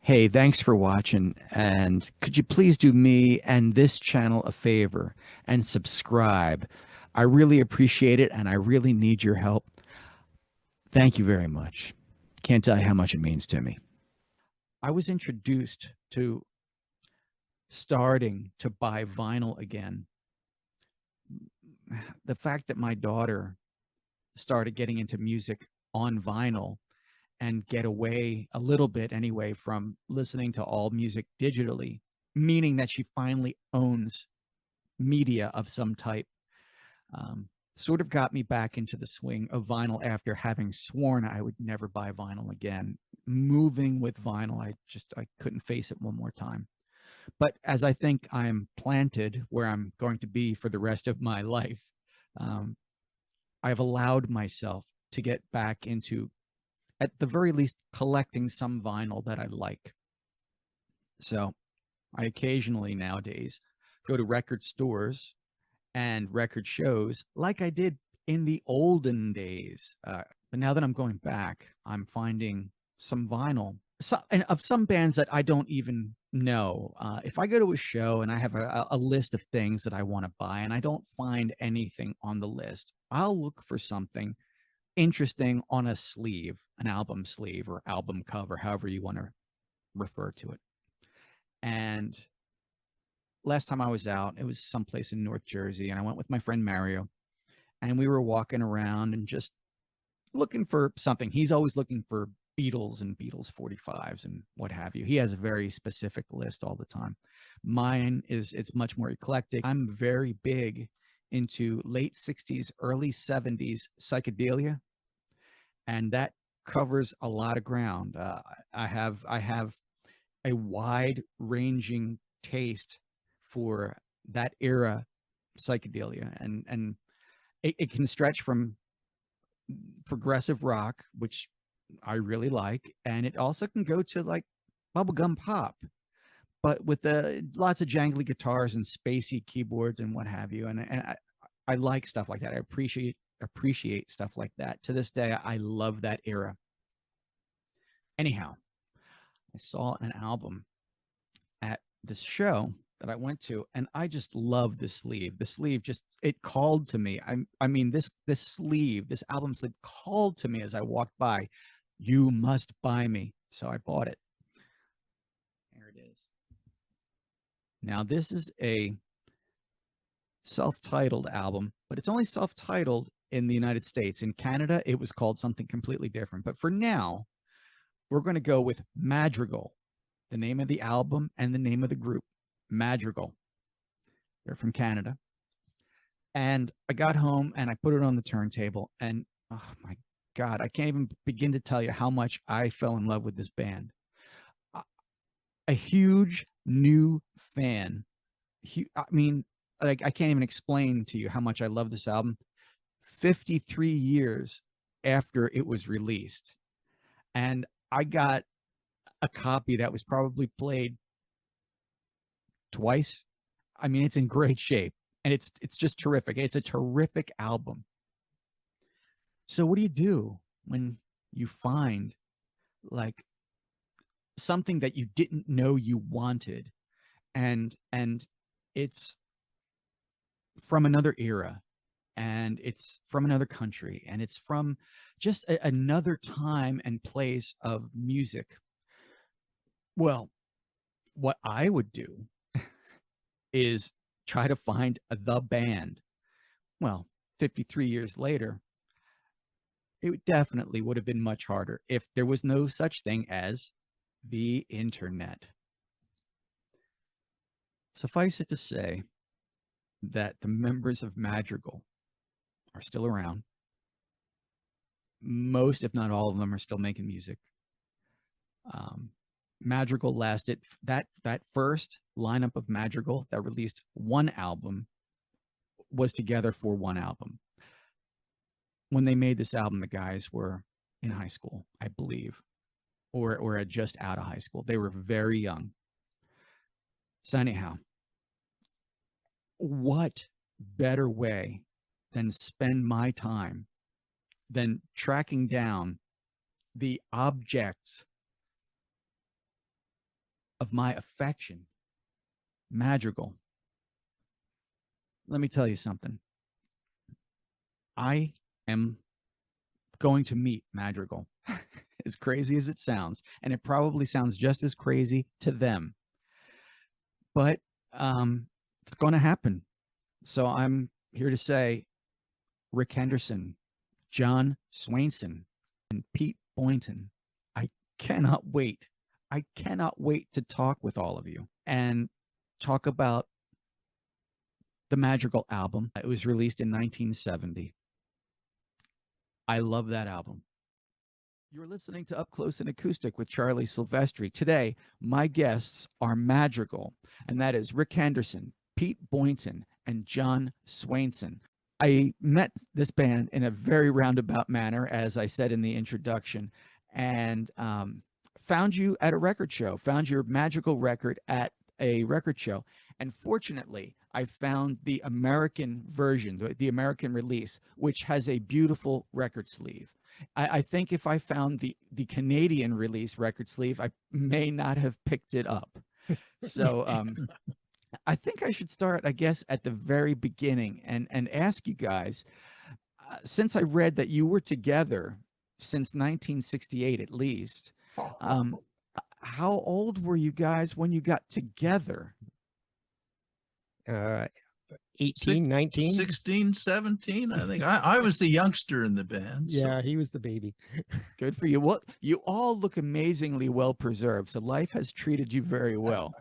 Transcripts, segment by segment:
Hey, thanks for watching. And could you please do me and this channel a favor and subscribe? I really appreciate it and I really need your help. Thank you very much. Can't tell you how much it means to me. I was introduced to starting to buy vinyl again. The fact that my daughter started getting into music on vinyl and get away a little bit anyway from listening to all music digitally, meaning that she finally owns media of some type, um, sort of got me back into the swing of vinyl after having sworn I would never buy vinyl again. Moving with vinyl, I couldn't face it one more time. But as I think I'm planted where I'm going to be for the rest of my life, um, I've allowed myself to get back into, at the very least, collecting some vinyl that I like. So I occasionally nowadays go to record stores and record shows like I did in the olden days. But now that I'm going back, I'm finding some vinyl and of some bands that I don't even know. If I go to a show and I have a list of things that I want to buy and I don't find anything on the list, I'll look for something interesting on a sleeve, an album sleeve or album cover, however you want to refer to it. And last time I was out, it was someplace in North Jersey, and I went with my friend Mario, and we were walking around and just looking for something. He's always looking for Beatles and Beatles 45s and what have you. He has a very specific list all the time. Mine is it's much more eclectic. I'm very big into late 60s, early 70s psychedelia, and that covers a lot of ground. I have a wide ranging taste for that era psychedelia, and it can stretch from progressive rock, which I really like, and it also can go to like bubblegum pop, but with the lots of jangly guitars and spacey keyboards and what have you. And I like stuff like that. I appreciate stuff like that. To this day, I love that era. Anyhow, I saw an album at this show that I went to, and I just love the sleeve. The sleeve just it called to me. I mean this sleeve, this album sleeve called to me as I walked by. You must buy me. So I bought it. There it is. Now this is a self-titled album, but it's only self-titled in the United States. In Canada, it was called something completely different. But for now, we're going to go with Madrigal, the name of the album and the name of the group, Madrigal. They're from Canada. And I got home and I put it on the turntable, and oh my God, I can't even begin to tell you how much I fell in love with this band. A huge new fan. I mean, like I can't even explain to you how much I love this album. 53 years after it was released, and I got a copy that was probably played twice. I mean, it's in great shape, and it's just terrific. It's a terrific album. So what do you do when you find like something that you didn't know you wanted, and it's from another era, and it's from another country, and it's from just another time and place of music? Well, what I would do is try to find the band. Well, 53 years later, it definitely would have been much harder if there was no such thing as the internet. Suffice it to say that the members of Madrigal are still around. Most, if not all of them, are still making music. Um, Madrigal lasted that first lineup of Madrigal that released one album was together for one album. When they made this album, the guys were in high school, I believe, or had just out of high school. They were very young. So anyhow, what better way than spend my time than tracking down the objects of my affection, Madrigal. Let me tell you something. I am going to meet Madrigal, as crazy as it sounds, and it probably sounds just as crazy to them, but it's going to happen. So I'm here to say Rick Henderson, John Swainson, and Pete Boynton, I cannot wait. I cannot wait to talk with all of you and talk about the Madrigal album. It was released in 1970. I love that album. You're listening to Up Close and Acoustic with Charlie Silvestri. Today, my guests are Madrigal, and that is Rick Henderson, Pete Boynton, and John Swainson. I met this band in a very roundabout manner, as I said in the introduction, and found you at a record show, found your Madrigal record at a record show. And fortunately, I found the American version, the American release, which has a beautiful record sleeve. I think if I found the Canadian release record sleeve, I may not have picked it up. So I think I should start, I guess, at the very beginning and ask you guys, since I read that you were together since 1968 at least, how old were you guys when you got together? 18, 19? 16, 17, I think. I was the youngster in the band. Yeah, so. he was the baby. Good for you. Well, you all look amazingly well preserved, so life has treated you very well.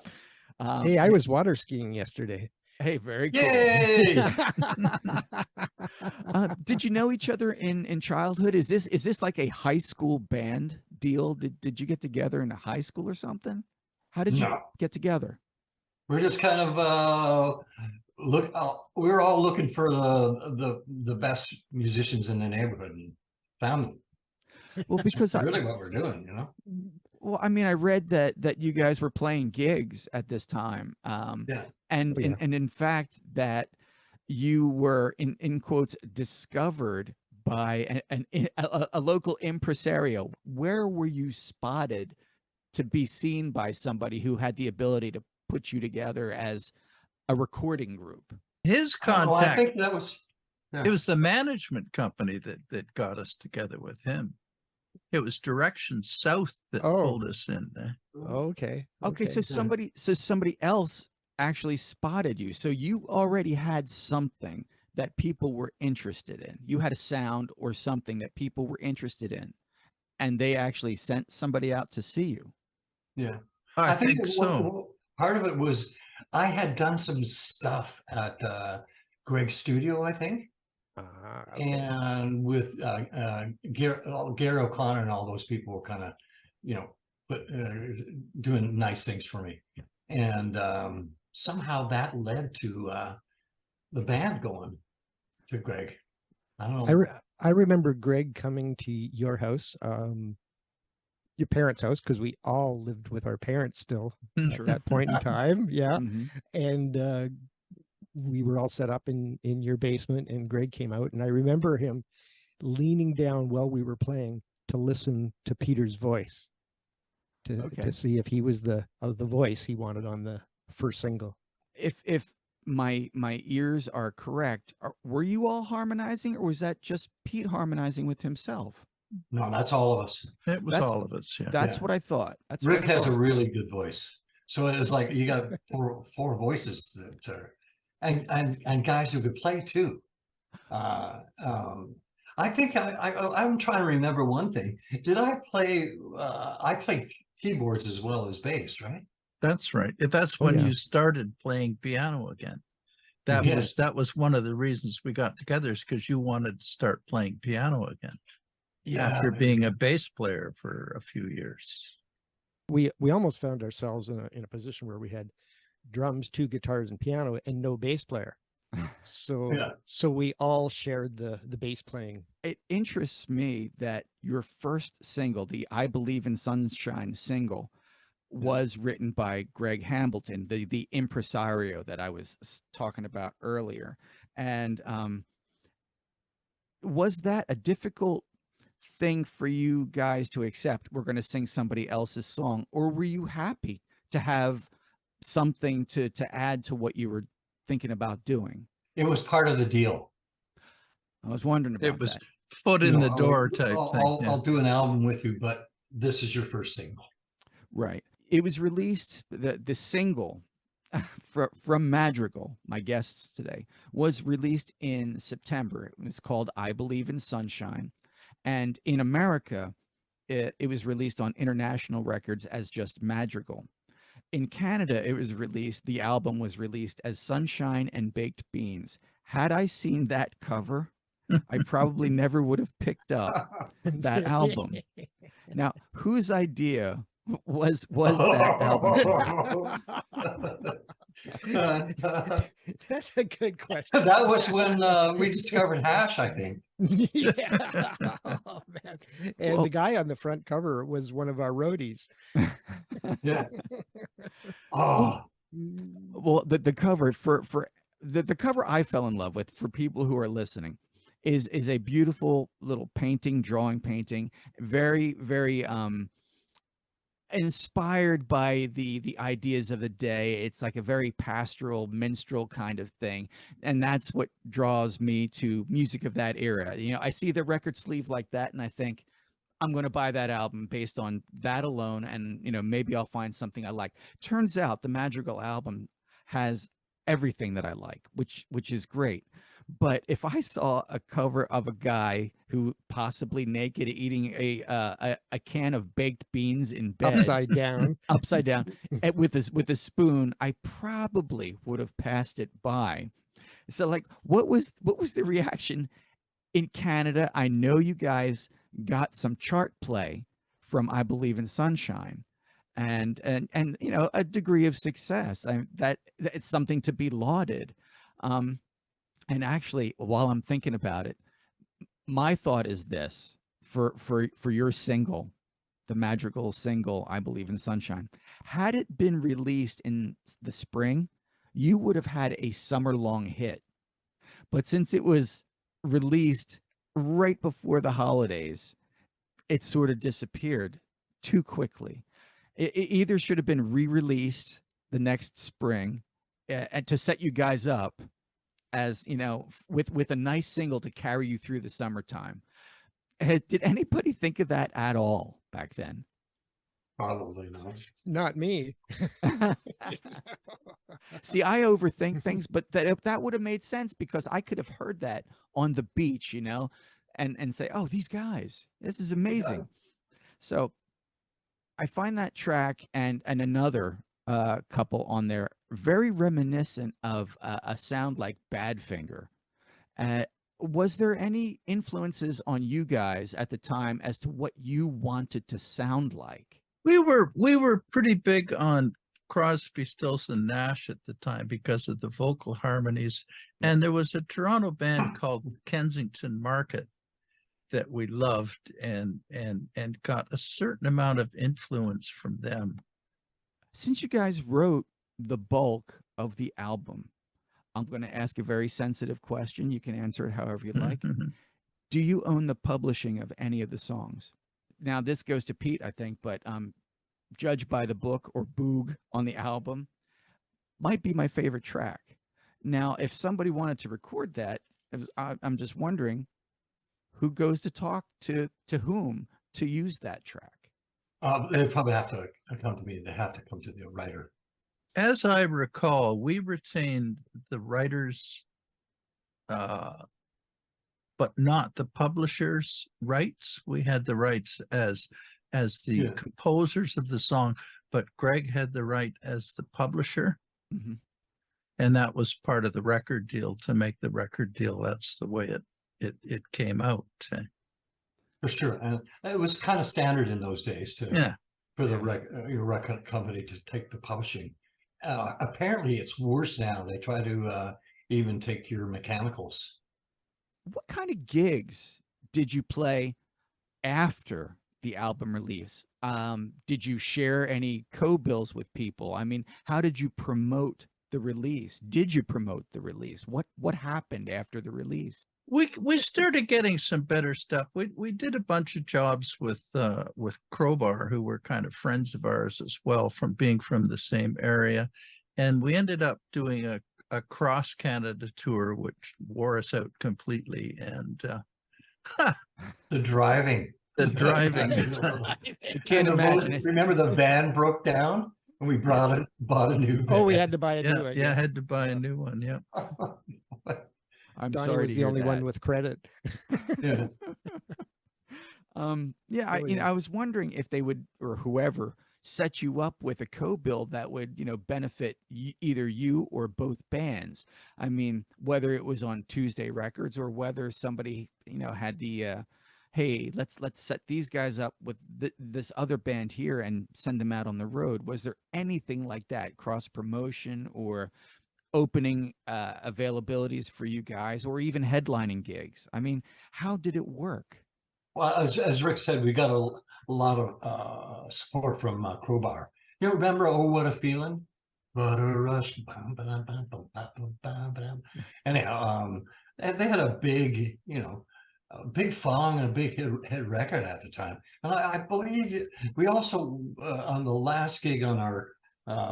Hey, I was water skiing yesterday. Hey, very cool. Yay! Did you know each other in childhood? Is this like a high school band deal? Did you get together in a high school or something? How did you get together? We're just kind of we were all looking for the best musicians in the neighborhood and found them. Well, because that's really what we're doing, you know. Well, I mean, I read that you guys were playing gigs at this time, Yeah. and in fact that you were in quotes discovered by a local impresario. Where were you spotted to be seen by somebody who had the ability to put you together as a recording group? His contact. Oh, I think that was. Yeah. It was the management company that got us together with him. It was Direction South that pulled us in there. Okay. Okay, so somebody else actually spotted you. So you already had something that people were interested in. You had a sound or something that people were interested in, and they actually sent somebody out to see you. Yeah, I think so. Part of it was I had done some stuff at Greg's studio, I think. Okay. And with Gary O'Connor and all those people were kind of, you know, doing nice things for me. And somehow that led to the band going to Greg. I don't know. I remember Greg coming to your house, your parents' house, because we all lived with our parents still at that point in time. Yeah. Mm-hmm. And we were all set up in your basement, and Greg came out, and I remember him leaning down while we were playing to listen to Peter's voice to see if he was the voice he wanted on the first single. If my ears are correct, were you all harmonizing, or was that just Pete harmonizing with himself? No, that's all of us. It was all of us. Yeah. That's what I thought. That's Rick has a really good voice, so it was like you got four voices that are, and guys who could play too. I think I'm trying to remember one thing. Did I play? I played keyboards as well as bass, right? That's right. That's when you started playing piano again. That was one of the reasons we got together, is because you wanted to start playing piano again. Yeah, after being a bass player for a few years. We almost found ourselves in a position where we had drums, 2 guitars, and piano, and no bass player. So we all shared the bass playing. It interests me that your first single, the I Believe in Sunshine single, was written by Greg Hambleton, the impresario that I was talking about earlier. And was that a difficult thing for you guys to accept? We're going to sing somebody else's song, or were you happy to have something to add to what you were thinking about doing? It was part of the deal. I was wondering about It was that. foot in the door type thing. I'll do an album with you, but this is your first single. Right. It was released, the single from Madrigal, my guests today, was released in September. It was called I Believe in Sunshine. And in America, it was released on international records as just Madrigal. In Canada, the album was released as Sunshine and Baked Beans. Had I seen that cover, I probably never would have picked up that album. Now, whose idea was that album cover? That's a good question. That was when we discovered hash, I think. Yeah. Oh, man. And the guy on the front cover was one of our roadies. Yeah. Oh, Well, the cover for the cover I fell in love with, for people who are listening, is a beautiful little drawing painting, very, very inspired by the ideas of the day. It's like a very pastoral, minstrel kind of thing, and that's what draws me to music of that era. You know, I see the record sleeve like that, and I think, I'm going to buy that album based on that alone, and maybe I'll find something I like. Turns out the Madrigal album has everything that I like, which is great. But if I saw a cover of a guy who possibly naked eating a can of baked beans in bed upside down, with a spoon, I probably would have passed it by. So, like, what was the reaction in Canada? I know you guys got some chart play from I Believe in Sunshine, and a degree of success. That it's something to be lauded. And actually, while I'm thinking about it, my thought is this: for your single, the Madrigal single, I Believe in Sunshine, had it been released in the spring, you would have had a summer-long hit. But since it was released right before the holidays, it sort of disappeared too quickly. It either should have been re-released the next spring, and to set you guys up, as with a nice single to carry you through the summertime. Did anybody think of that at all back then? probably not. not me. See, I overthink things, but that would have made sense, because I could have heard that on the beach, and say, oh, these guys, this is amazing. So I find that track and another couple on there very reminiscent of a sound like Badfinger. Was there any influences on you guys at the time as to what you wanted to sound like? We were pretty big on Crosby, Stills and Nash at the time because of the vocal harmonies, and there was a Toronto band called Kensington Market that we loved, and got a certain amount of influence from them. Since you guys wrote the bulk of the album, I'm going to ask a very sensitive question. You can answer it however you like. Do you own the publishing of any of the songs? Now, this goes to Pete, I think, but Judge by the Book, or Boog, on the album might be my favorite track. Now, if somebody wanted to record that, I'm just wondering who goes to talk to whom to use that track. They probably have to come to me. They have to come to the writer. As I recall, we retained the writers, but not the publishers' rights. We had the rights as the composers of the song, but Greg had the right as the publisher. Mm-hmm. And that was part of the record deal. To make the record deal, that's the way it came out. For sure. And it was kind of standard in those days for the your record company to take the publishing. Apparently it's worse now. They try to even take your mechanicals. What kind of gigs did you play after the album release? Did you share any co-bills with people? I mean, how did you promote the release? Did you promote the release? What happened after the release? We started getting some better stuff. We did a bunch of jobs with Crowbar, who were kind of friends of ours as well, from being from the same area, and we ended up doing a cross Canada tour, which wore us out completely. And the driving. I can't imagine it. Remember the van broke down and we bought a new van. Oh, we had to buy a new one. Yeah, had to buy a new one. Yeah. I'm Donnie sorry was to the hear only that. one with credit. Yeah. Yeah, Oh, yeah. I was wondering if they would, or whoever, set you up with a co-bill that would, benefit either you or both bands. I mean, whether it was on Tuesday Records or whether somebody, had the, hey, let's set these guys up with this other band here and send them out on the road. Was there anything like that, cross promotion or opening availabilities for you guys, or even headlining gigs? I mean, how did it work? Well, as Rick said, we got a lot of support from Crowbar. You remember "Oh What a Feeling"? What a rush. Anyhow, and they had a big, a big song and a big hit record at the time. And I believe we also, on the last gig on our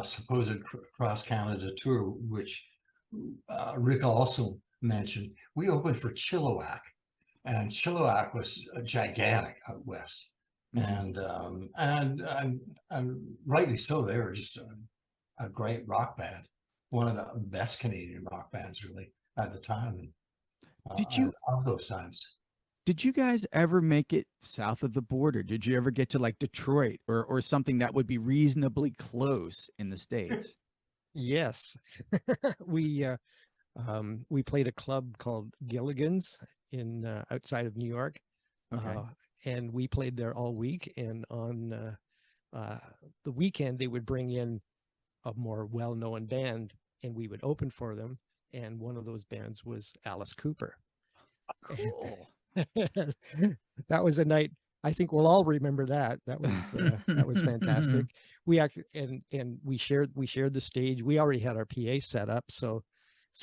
supposed cross Canada tour, which Rick also mentioned, we opened for Chilliwack. And Chilliwack was gigantic out west, and rightly so. They were just a great rock band, one of the best Canadian rock bands, really, at the time. Did you of those times? Did you guys ever make it south of the border? Did you ever get to like Detroit or something that would be reasonably close in the States? Yes. we played a club called Gilligan's in outside of New York. Okay. And we played there all week. And on the weekend, they would bring in a more well-known band and we would open for them. And one of those bands was Alice Cooper. Cool. That was a night. I think we'll all remember that. That was fantastic. We actually and we shared the stage. We already had our PA set up, so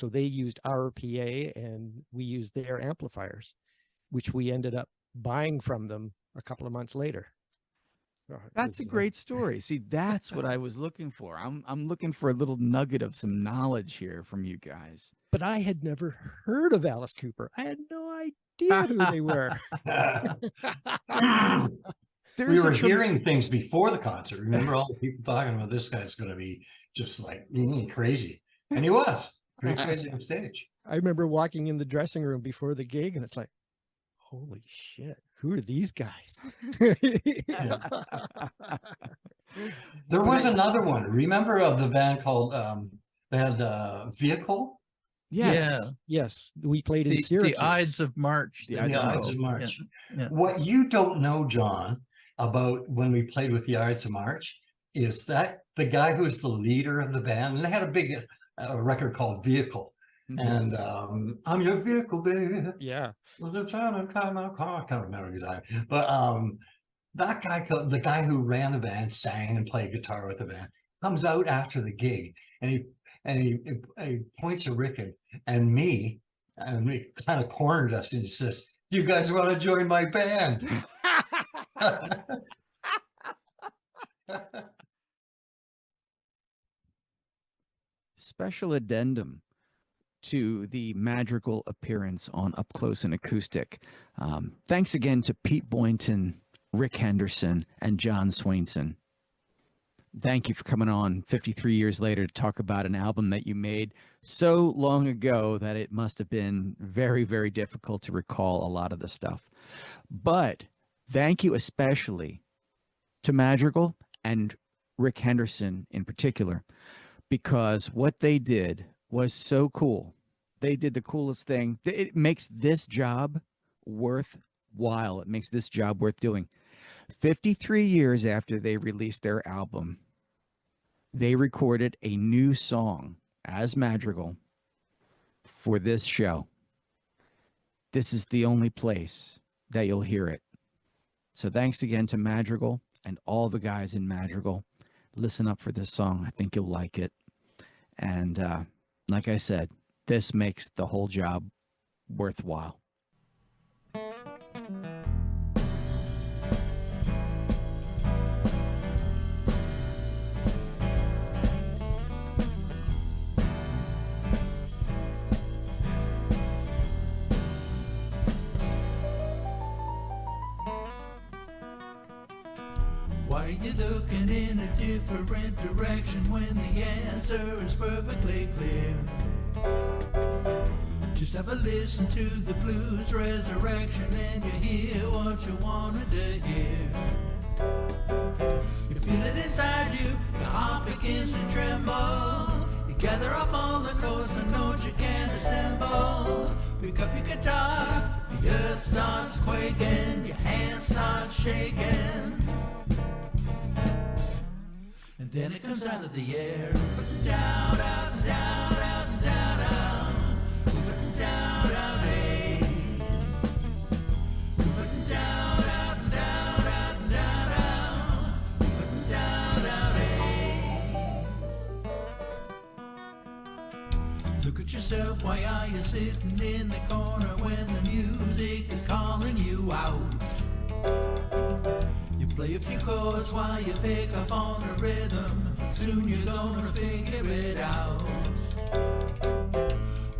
they used our PA and we used their amplifiers, which we ended up buying from them a couple of months later. That's a great story. See, that's what I was looking for. I'm looking for a little nugget of some knowledge here from you guys. But I had never heard of Alice Cooper. I had no idea who they were. We were hearing things before the concert. Remember all the people talking about this guy's going to be just like crazy. And he was pretty crazy on stage. I remember walking in the dressing room before the gig and it's like, holy shit, who are these guys? There was another one. Remember the band called, they had Vehicle? Yes. Yeah. Yes, we played in Syracuse. The Ides of March. The Ides of March. Yeah. What you don't know, John, about when we played with the Ides of March is that the guy who was the leader of the band, and they had a big record called Vehicle. And I'm your vehicle, baby. Yeah. I can't remember exactly. But that guy, the guy who ran the band, sang and played guitar with the band, comes out after the gig and he points to Rick and me, and he kind of cornered us and he says, "You guys want to join my band?" Special addendum to the Madrigal appearance on Up Close and Acoustic. Thanks again to Pete Boynton, Rick Henderson, and John Swainson. Thank you for coming on 53 years later to talk about an album that you made so long ago that it must have been very, very difficult to recall a lot of the stuff. But thank you especially to Madrigal and Rick Henderson in particular, because what they did was so cool. They did the coolest thing. It makes this job worthwhile. It makes this job worth doing. 53 years after they released their album, they recorded a new song as Madrigal for this show. This is the only place that you'll hear it. So thanks again to Madrigal and all the guys in Madrigal. Listen up for this song. I think you'll like it. And like I said, this makes the whole job worthwhile. Why are you looking in a different direction when the answer is perfectly clear? Just have a listen to the blues resurrection and you hear what you wanted to hear. You feel it inside you, your heart begins to tremble. You gather up all the chords and notes you can't assemble. Pick up your guitar, the earth starts quaking, your hands start shaking. And then it comes out of the air, down, out, and down, out, and down, down, down, down, hey. Down, out, and down, out, and down, down, down, hey. Look at yourself, why are you sitting in the corner when the music is calling you out? Play a few chords while you pick up on the rhythm. Soon you're gonna figure it out.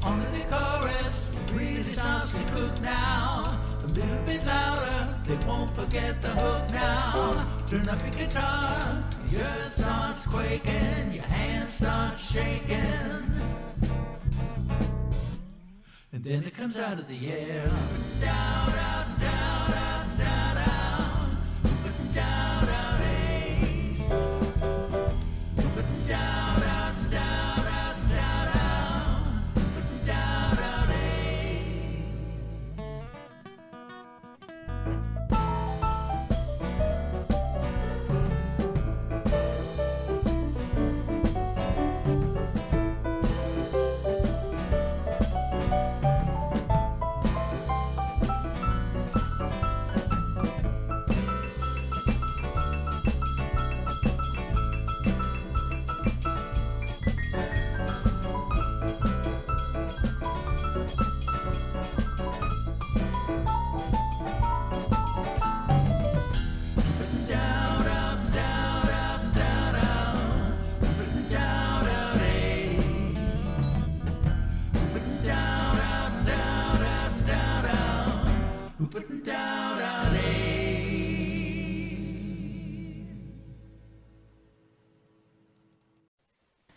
On the chorus really starts to cook now. A little bit louder, they won't forget the hook now. Turn up your guitar, the earth starts quaking, your hands start shaking. And then it comes out of the air, down, out, and down, out, and down, down. Down, down, hey. Down, out, and down, out, and down, down, down, hey.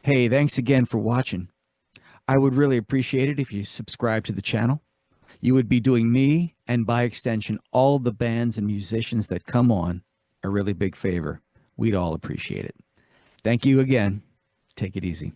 Hey, thanks again for watching. I would really appreciate it if you subscribe to the channel. You would be doing me, and by extension, all the bands and musicians that come on, a really big favor. We'd all appreciate it. Thank you again. Take it easy.